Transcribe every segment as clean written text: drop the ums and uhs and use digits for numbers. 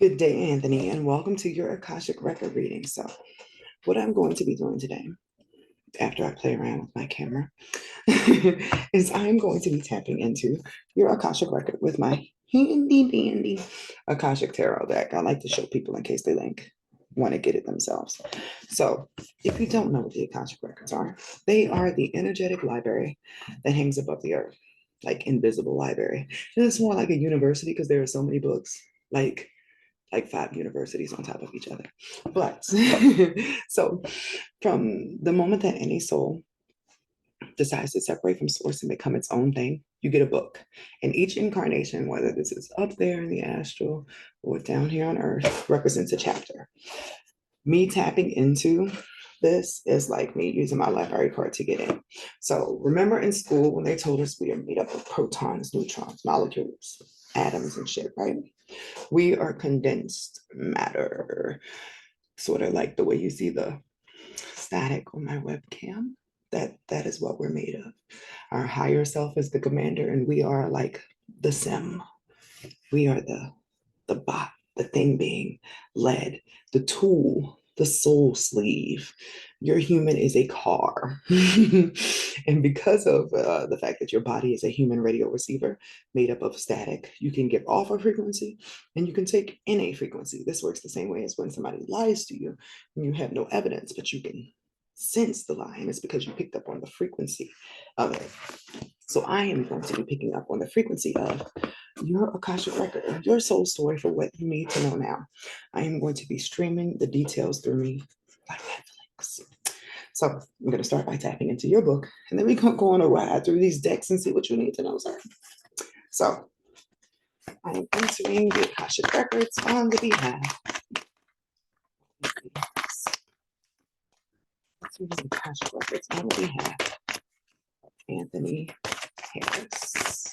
Good day, Anthony, and welcome to your Akashic record reading. So, what I'm going to be doing today, after I play around with my camera, is I'm going to be tapping into your Akashic record with my handy dandy Akashic tarot deck. I like to show people in case they want to get it themselves. So, if you don't know what the Akashic records are, they are the energetic library that hangs above the earth, like invisible library. And it's more like a university because there are so many books. Like 5 universities on top of each other. But so from the moment that any soul decides to separate from source and become its own thing, you get a book. And each incarnation, whether this is up there in the astral or down here on earth, represents a chapter. Me tapping into this is like me using my library card to get in. So remember in school when they told us we are made up of protons, neutrons, molecules, atoms, and shit, right? We are condensed matter, sort of like the way you see the static on my webcam. That is what we're made of. Our higher self is the commander, and we are like the sim. We are the bot, the thing being led, the tool, the soul sleeve. Your human is a car. And because of the fact that your body is a human radio receiver made up of static, you can give off a frequency and you can take in a frequency. This works the same way as when somebody lies to you and you have no evidence, but you can sense the lie, and it's because you picked up on the frequency of it. So I am going to be picking up on the frequency of your Akashic record, your soul story for what you need to know now. I am going to be streaming the details through me like Netflix. So I'm going to start by tapping into your book, and then we can go on a ride through these decks and see what you need to know, sir. So I am entering the Akashic records on the behalf. The Akashic records on the behalf of Anthony Harris.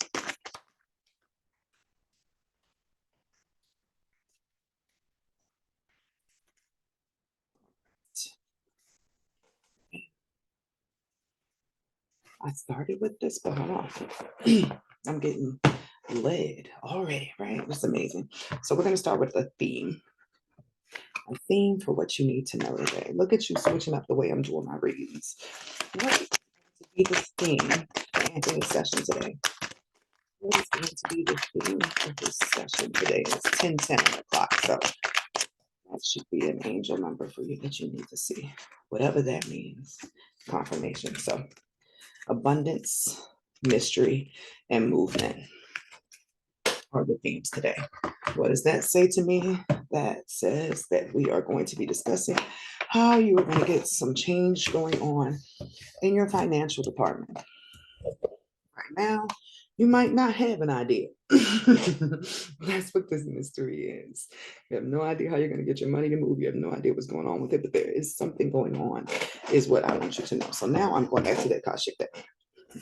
I started with this, but hold on. I'm getting led already, right? It's amazing. So we're going to start with a theme. A theme for what you need to know today. Look at you switching up the way I'm doing my readings. What is going to be the theme for Anthony's session today? What is going to be the theme of this session today? It's 10:10 on the clock, so that should be an angel number for you that you need to see. Whatever that means. Confirmation. So abundance, mystery, and movement are the themes today. What does that say to me? That says that we are going to be discussing how you are going to get some change going on in your financial department. Right now, you might not have an idea. That's what this mystery is. You have no idea how you're going to get your money to move. You have no idea what's going on with it, but there is something going on, is what I want you to know. So now I'm going back to the Akashic deck.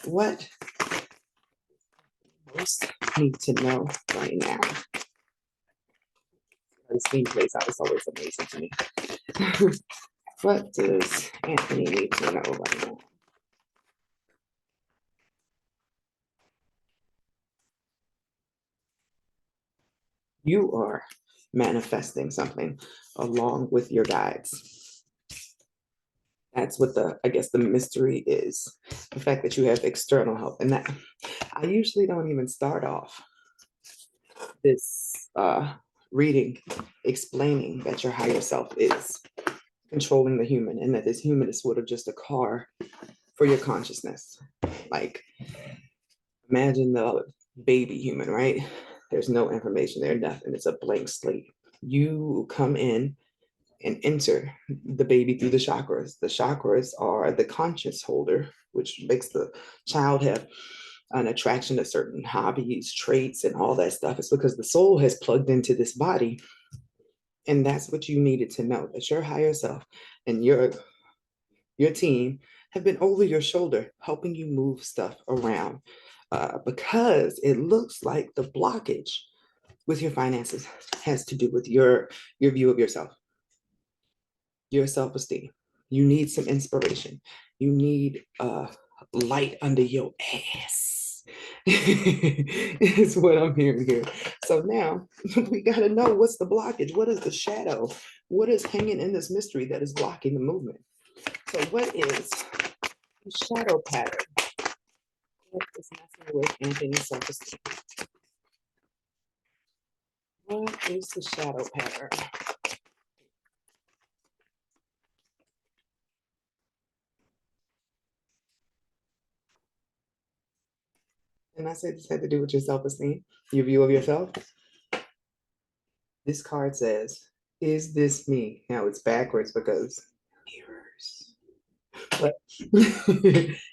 What most need to know right now? The steam plays out is always amazing to me. What does Anthony need to know right now? You are manifesting something along with your guides. That's what I guess the mystery is. The fact that you have external help. And that I usually don't even start off this reading explaining that your higher self is controlling the human and that this human is sort of just a car for your consciousness. Like, imagine the baby human, right? There's no information there, nothing. It's a blank slate. You come in and enter the baby through the chakras. The chakras are the conscious holder, which makes the child have an attraction to certain hobbies, traits, and all that stuff. It's because the soul has plugged into this body. And that's what you needed to know, that your higher self and your team have been over your shoulder helping you move stuff around, because it looks like the blockage with your finances has to do with your view of yourself, your self-esteem. You need some inspiration. You need light under your ass. is what I'm hearing here. So now we got to know what's the blockage. What is the shadow? What is hanging in this mystery that is blocking the movement? So, what is the shadow pattern that is messing with Anthony's self esteem? What is the shadow pattern? And I said this had to do with your self esteem, your view of yourself. This card says, is this me? Now it's backwards because mirrors. But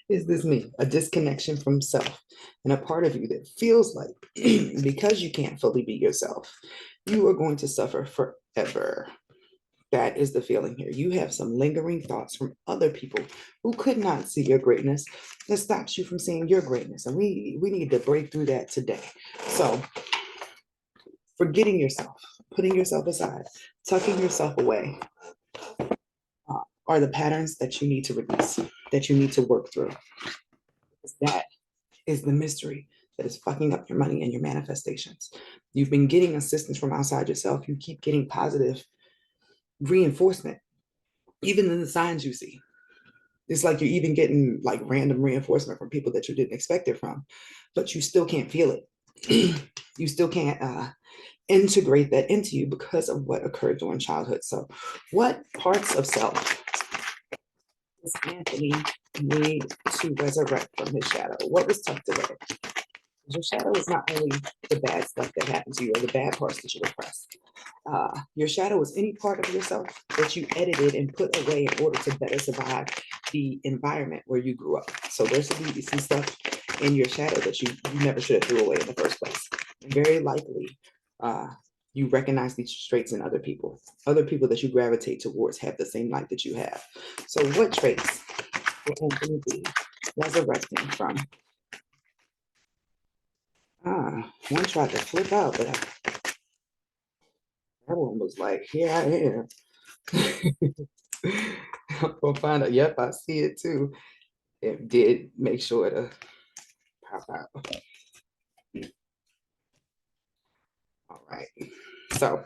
is this me? A disconnection from self and a part of you that feels like because you can't fully be yourself, you are going to suffer forever. That is the feeling here. You have some lingering thoughts from other people who could not see your greatness that stops you from seeing your greatness. And we need to break through that today. So forgetting yourself, putting yourself aside, tucking yourself away are the patterns that you need to release, that you need to work through. That is the mystery that is fucking up your money and your manifestations. You've been getting assistance from outside yourself. You keep getting positive reinforcement, even in the signs you see. It's like you're even getting like random reinforcement from people that you didn't expect it from, but you still can't feel it. You still can't integrate that into you because of what occurred during childhood. So, what parts of self does Anthony need to resurrect from his shadow? What was tucked away? Your shadow is not only the bad stuff that happened to you or the bad parts that you repressed. Your shadow is any part of yourself that you edited and put away in order to better survive the environment where you grew up. So there's some stuff in your shadow that you never should have threw away in the first place. And very likely, you recognize these traits in other people. Other people that you gravitate towards have the same light that you have. So what traits will Anthony be resurrecting from? One tried to flip out, but that one was like, here I am. I'm gonna find out. Yep, I see it too. It did make sure to pop out. All right. So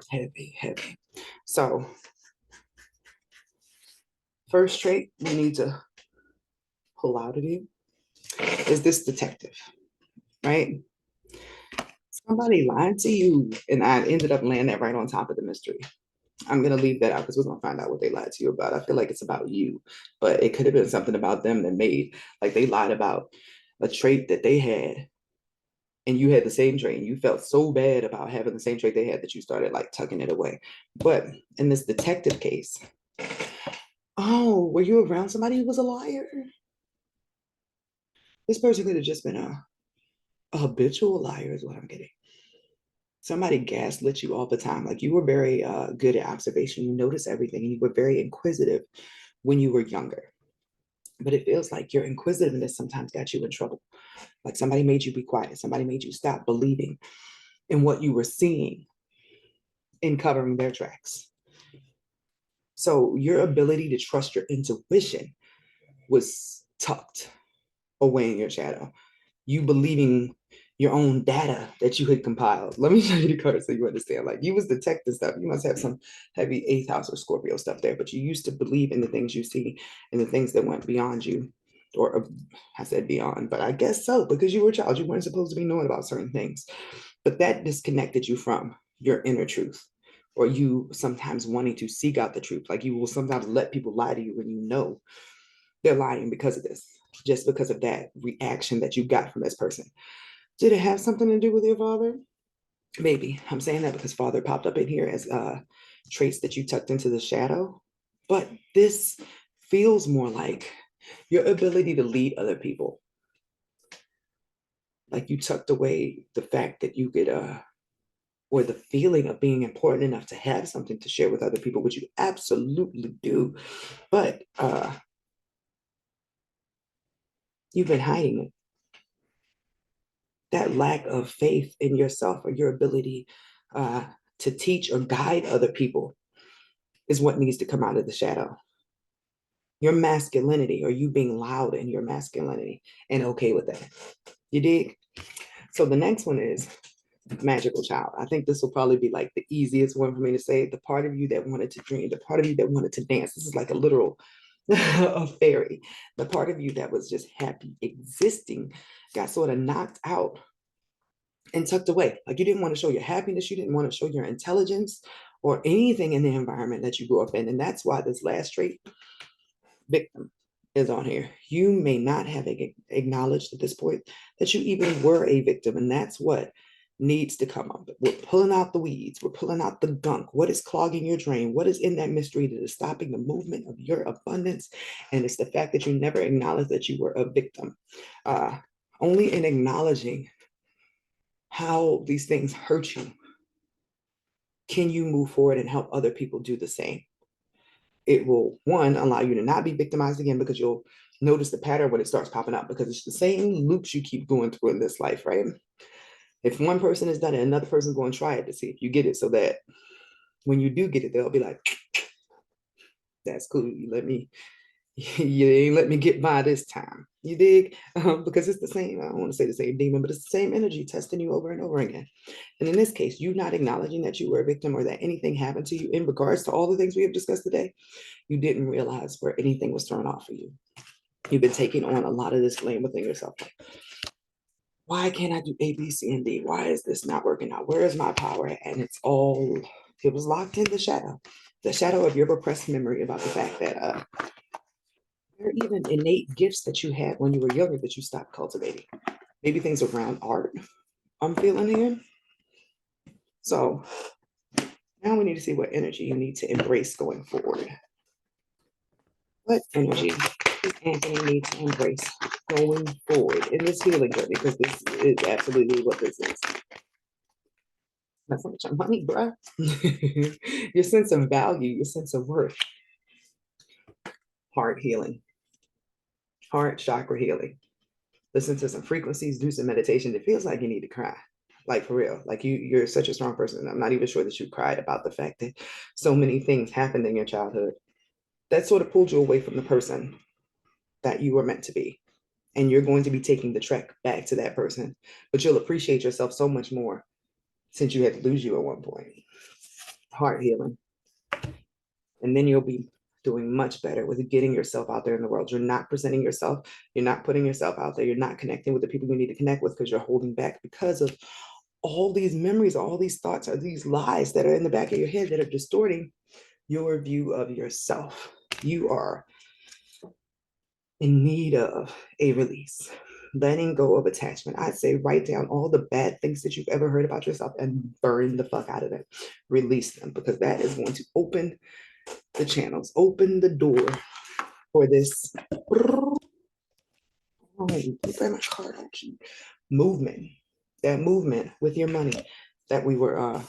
heavy, heavy. So first trait we need to pull out of you is this detective, right? Somebody lied to you, and I ended up laying that right on top of the mystery. I'm gonna leave that out because we're gonna find out what they lied to you about. I feel like it's about you, but it could have been something about them that made like they lied about a trait that they had, and you had the same trait, and you felt so bad about having the same trait they had that you started like tucking it away. But in this detective case, oh, were you around somebody who was a liar? This person could have just been a habitual liar, is what I'm getting. Somebody gaslit you all the time. Like you were very good at observation. You noticed everything, and you were very inquisitive when you were younger. But it feels like your inquisitiveness sometimes got you in trouble. Like somebody made you be quiet. Somebody made you stop believing in what you were seeing in covering their tracks. So your ability to trust your intuition was tucked away in your shadow. You believing your own data that you had compiled. Let me show you the cards so you understand. Like you was detecting stuff. You must have some heavy eighth house or Scorpio stuff there, but you used to believe in the things you see and the things that went beyond you. Or I said beyond, but I guess so, because you were a child. You weren't supposed to be knowing about certain things. But that disconnected you from your inner truth, or you sometimes wanting to seek out the truth. Like you will sometimes let people lie to you when you know they're lying because of this, just because of that reaction that you got from this person. Did it have something to do with your father? Maybe. I'm saying that because father popped up in here as traits that you tucked into the shadow. But this feels more like your ability to lead other people. Like you tucked away the fact that you could or the feeling of being important enough to have something to share with other people, which you absolutely do. But you've been hiding it. That lack of faith in yourself or your ability to teach or guide other people is what needs to come out of the shadow. your masculinity, or you being loud in your masculinity and okay with that. You dig? So the next one is magical child. I think this will probably be like the easiest one for me to say. The part of you that wanted to dream, the part of you that wanted to dance. This is like a literal a fairy. The part of you that was just happy existing got sort of knocked out and tucked away. Like you didn't want to show your happiness, you didn't want to show your intelligence or anything in the environment that you grew up in. And that's why this last trait, victim, is on here. You may not have acknowledged at this point that you even were a victim. And that's what needs to come up. We're pulling out the weeds. We're pulling out the gunk. What is clogging your drain? What is in that mystery that is stopping the movement of your abundance? And it's the fact that you never acknowledged that you were a victim. Only in acknowledging how these things hurt you can you move forward and help other people do the same. It will, one, allow you to not be victimized again, because you'll notice the pattern when it starts popping up, because it's the same loops you keep going through in this life, right? If one person has done it, another person's going to try it to see if you get it, so that when you do get it, they'll be like, that's cool. You ain't let me get by this time. You dig? Because it's the same, I don't want to say the same demon, but it's the same energy testing you over and over again. And in this case, you not acknowledging that you were a victim or that anything happened to you in regards to all the things we have discussed today, you didn't realize where anything was thrown off for you. You've been taking on a lot of this blame within yourself. Why can't I do A, B, C, and D? Why is this not working out? Where is my power? And it was locked in the shadow of your repressed memory about the fact that there are even innate gifts that you had when you were younger that you stopped cultivating. Maybe things around art, I'm feeling here. So now we need to see what energy you need to embrace going forward. What energy does Anthony need to embrace going forward in this healing journey? Because this is absolutely what this is. That's how much money, bruh. Your sense of value, your sense of worth. Heart healing. Heart chakra healing. Listen to some frequencies, do some meditation. It feels like you need to cry. Like for real. Like you're such a strong person. I'm not even sure that you cried about the fact that so many things happened in your childhood that sort of pulled you away from the person that you were meant to be. And you're going to be taking the trek back to that person, but you'll appreciate yourself so much more since you had to lose you at one point. Heart healing. And then you'll be doing much better with getting yourself out there in the world. You're not presenting yourself. You're not putting yourself out there. You're not connecting with the people you need to connect with because you're holding back because of all these memories, all these thoughts, or these lies that are in the back of your head that are distorting your view of yourself. You are in need of a release, letting go of attachment. I'd say write down all the bad things that you've ever heard about yourself and burn the fuck out of them. Release them, because that is going to open the channels, open the door for this movement, that movement with your money that we were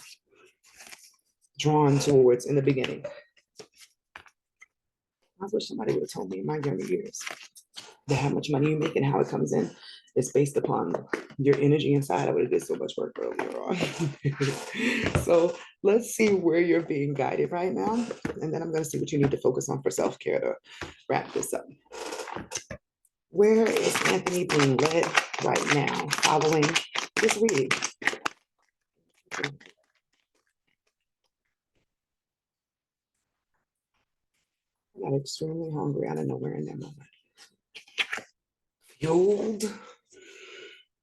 drawn towards in the beginning. I wish somebody would have told me in my younger years that how much money you make and how it comes in is based upon your energy inside. I would have did so much work earlier on. So let's see where you're being guided right now. And then I'm going to see what you need to focus on for self-care to wrap this up. Where is Anthony being led right now following this reading? I got extremely hungry out of nowhere in that moment. Fueled,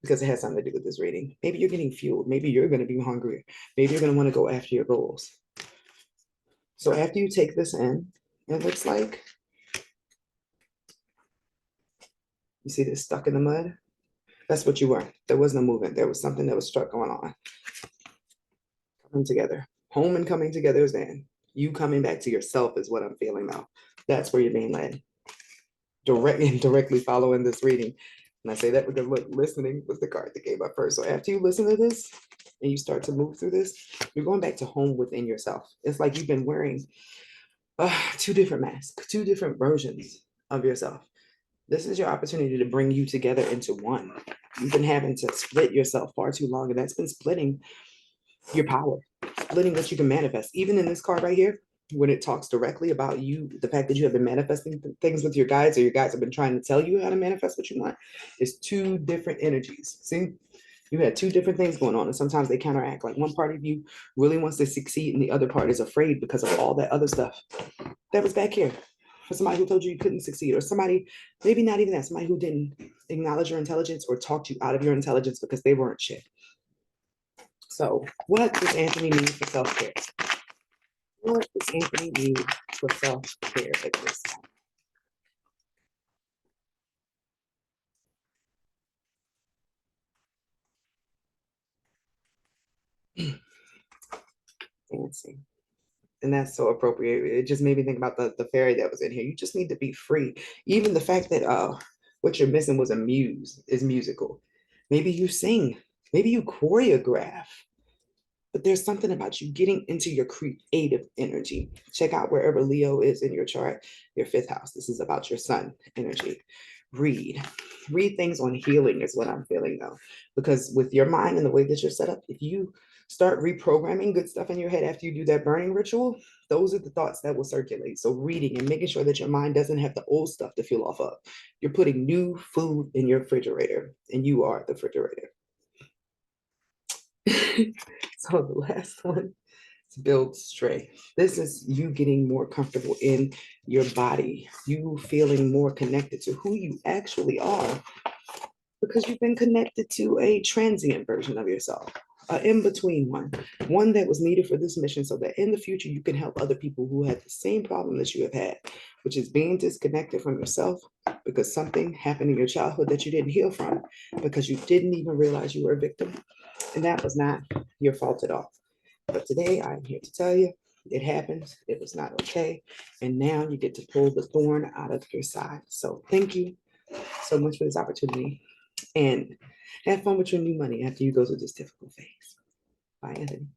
because it has something to do with this reading. Maybe you're getting fueled. Maybe you're going to be hungry. Maybe you're going to want to go after your goals. So after you take this in, it looks like, you see this stuck in the mud? That's what you were. There was no movement. There was something that was stuck going on. Coming together. Home and coming together is in. You coming back to yourself is what I'm feeling now. That's where you're being led. Directly following this reading. And I say that because look, listening was the card that came up first. So after you listen to this and you start to move through this, you're going back to home within yourself. It's like you've been wearing two different masks, two different versions of yourself. This is your opportunity to bring you together into one. You've been having to split yourself far too long, and that's been splitting your power, splitting what you can manifest. Even in this card right here, when it talks directly about you, the fact that you have been manifesting things with your guides, or your guides have been trying to tell you how to manifest what you want, is two different energies. See, you had two different things going on, and sometimes they counteract. Like one part of you really wants to succeed, and the other part is afraid because of all that other stuff that was back here. For somebody who told you you couldn't succeed, or somebody, maybe not even that, somebody who didn't acknowledge your intelligence or talked you out of your intelligence because they weren't shit. So, what does Anthony need for self care? What does Anthony need for self care at this time? Fancy. And that's so appropriate. It just made me think about the fairy that was in here. You just need to be free. Even the fact that what you're missing was a muse is musical. Maybe you sing, maybe you choreograph, but there's something about you getting into your creative energy. Check out wherever Leo is in your chart, your fifth house. This is about your sun energy. Read. Read things on healing is what I'm feeling though. Because with your mind and the way that you're set up, if you start reprogramming good stuff in your head after you do that burning ritual, those are the thoughts that will circulate. So reading and making sure that your mind doesn't have the old stuff to fuel off of. You're putting new food in your refrigerator, and you are the refrigerator. So the last one is build strength. This is you getting more comfortable in your body, you feeling more connected to who you actually are, because you've been connected to a transient version of yourself, an in-between one that was needed for this mission so that in the future you can help other people who had the same problem that you have had, which is being disconnected from yourself because something happened in your childhood that you didn't heal from because you didn't even realize you were a victim. And that was not your fault at all. But today I'm here to tell you it happened. It was not okay. And now you get to pull the thorn out of your side. So thank you so much for this opportunity. And have fun with your new money after you go through this difficult phase. Bye, Anthony.